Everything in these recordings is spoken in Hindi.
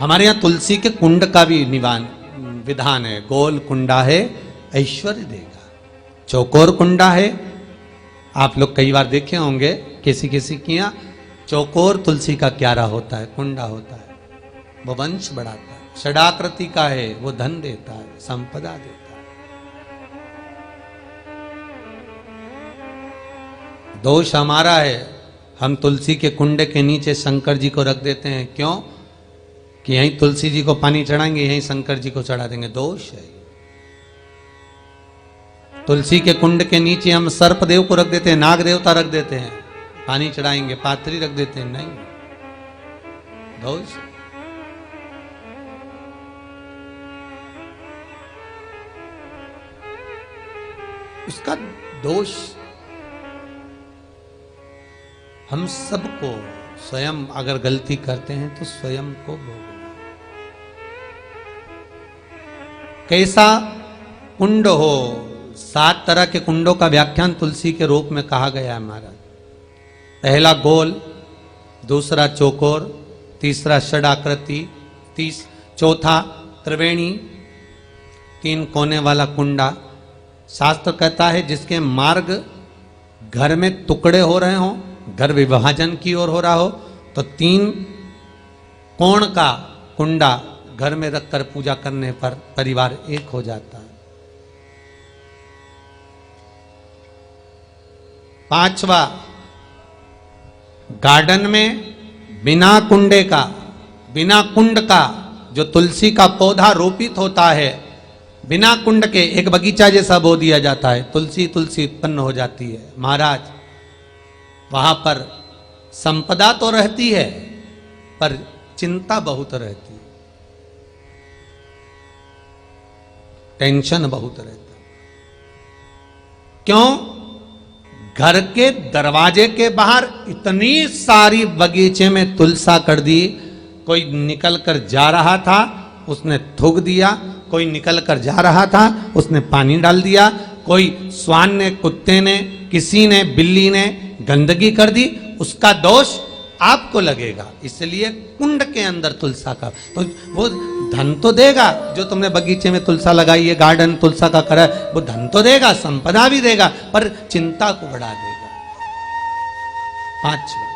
हमारे यहाँ तुलसी के कुंड का भी विधान है। गोल कुंडा है ऐश्वर्य देगा, चौकोर कुंडा है। आप लोग कई बार देखे होंगे किसी किसी के यहाँ चौकोर तुलसी का क्यारा होता है, कुंडा होता है, वो वंश बढ़ाता है। षडाकृति का है, वो धन देता है, संपदा देता है। दोष हमारा है, हम तुलसी के कुंडे के नीचे शंकर जी को रख देते हैं। क्यों? कि यहीं तुलसी जी को पानी चढ़ाएंगे, यहीं शंकर जी को चढ़ा देंगे। दोष है। तुलसी के कुंड के नीचे हम सर्पदेव को रख देते हैं, नाग देवता रख देते हैं, पानी चढ़ाएंगे, पात्री रख देते हैं। नहीं, दोष। उसका दोष हम सबको, स्वयं अगर गलती करते हैं तो स्वयं को भोगना। कैसा कुंड हो, 7 तरह के कुंडों का व्याख्यान तुलसी के रूप में कहा गया है महाराज। पहला गोल, दूसरा चौकोर, तीसरा षडाकृति, चौथा त्रिवेणी, 3 कोने वाला कुंडा। शास्त्र कहता है जिसके मार्ग घर में टुकड़े हो रहे हों, घर विभाजन की ओर हो रहा हो, तो 3 कोण का कुंडा घर में रखकर पूजा करने पर परिवार एक हो जाता है। 5वां, गार्डन में बिना कुंडे का, बिना कुंड का जो तुलसी का पौधा रोपित होता है, बिना कुंड के एक बगीचा जैसा बो दिया जाता है, तुलसी तुलसी उत्पन्न हो जाती है। महाराज, वहां पर संपदा तो रहती है पर चिंता बहुत रहती है, टेंशन बहुत रहता है। क्यों? घर के दरवाजे के बाहर इतनी सारी बगीचे में तुलसा कर दी। कोई निकल कर जा रहा था, उसने थूक दिया। कोई निकल कर जा रहा था, उसने पानी डाल दिया। कोई श्वान ने, कुत्ते ने, किसी ने, बिल्ली ने गंदगी कर दी, उसका दोष आपको लगेगा। इसलिए कुंड के अंदर तुलसा का, तो वो धन तो देगा। जो तुमने बगीचे में तुलसा लगाई है, गार्डन तुलसा का करा, वो धन तो देगा, संपदा भी देगा, पर चिंता को बढ़ा देगा। 5वां,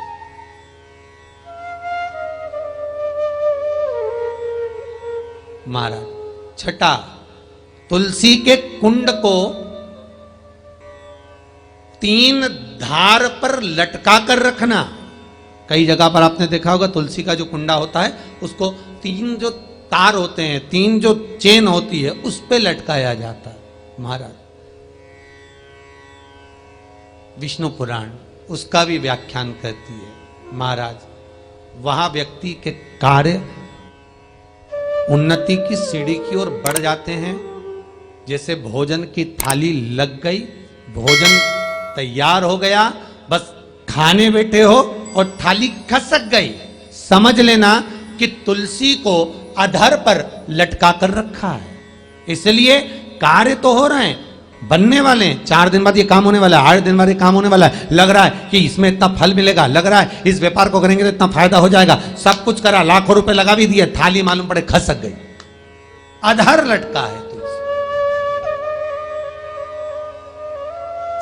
महाराज। 6, तुलसी के कुंड को 3 धार पर लटका कर रखना। कई जगह पर आपने देखा होगा तुलसी का जो कुंडा होता है उसको 3 जो तार होते हैं, 3 जो चेन होती है, उस पे लटकाया जाता है। महाराज, विष्णु पुराण उसका भी व्याख्यान करती है। महाराज, वहां व्यक्ति के कार्य उन्नति की सीढ़ी की ओर बढ़ जाते हैं। जैसे भोजन की थाली लग गई, भोजन तैयार हो गया, बस खाने बैठे हो और थाली खसक गई, समझ लेना कि तुलसी को अधर पर लटका कर रखा है। इसलिए कार्य तो हो रहे हैं, बनने वाले हैं। 4 दिन बाद ये काम होने वाला है, 8 दिन बाद ये काम होने वाला है। लग रहा है कि इसमें इतना फल मिलेगा, लग रहा है इस व्यापार को करेंगे तो इतना फायदा हो जाएगा। सब कुछ करा, लाखों रुपए लगा भी दिए, थाली मालूम पड़े खसक गई, अधर लटका है तुलसी।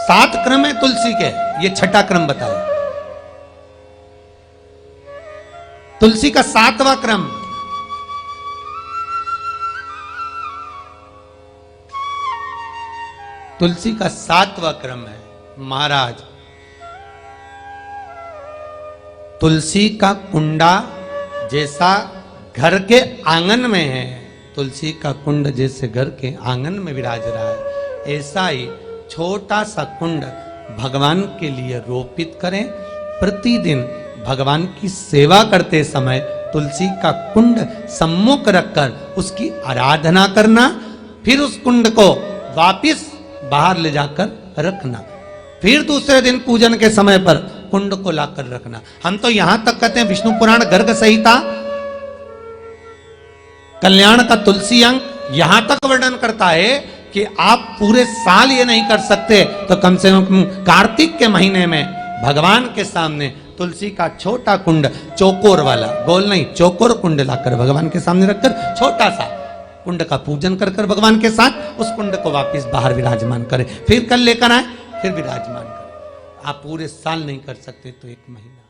7 क्रम है तुलसी के, ये 6ठा क्रम बताया। तुलसी का 7वां क्रम, तुलसी का 7वां क्रम है। महाराज, तुलसी का कुंडा जैसा घर के आंगन में है, तुलसी का कुंड जैसे घर के आंगन में विराज रहा है, ऐसा ही छोटा सा कुंड भगवान के लिए रोपित करें। प्रतिदिन भगवान की सेवा करते समय तुलसी का कुंड सम्मुख रखकर उसकी आराधना करना, फिर उस कुंड को वापिस बाहर ले जाकर रखना, फिर दूसरे दिन पूजन के समय पर कुंड को लाकर रखना। हम तो यहां तक कहते हैं, विष्णु पुराण गर्ग संहिता कल्याण का तुलसी अंक यहां तक वर्णन करता है कि आप पूरे साल ये नहीं कर सकते तो कम से कम कार्तिक के महीने में भगवान के सामने तुलसी का छोटा कुंड, चौकोर वाला, गोल नहीं, चौकोर कुंड लाकर भगवान के सामने रखकर छोटा सा कुंड का पूजन कर कर भगवान के साथ उस कुंड को वापस बाहर विराजमान करें, फिर कल लेकर आए, फिर विराजमान करें। आप पूरे साल नहीं कर सकते तो 1 महीना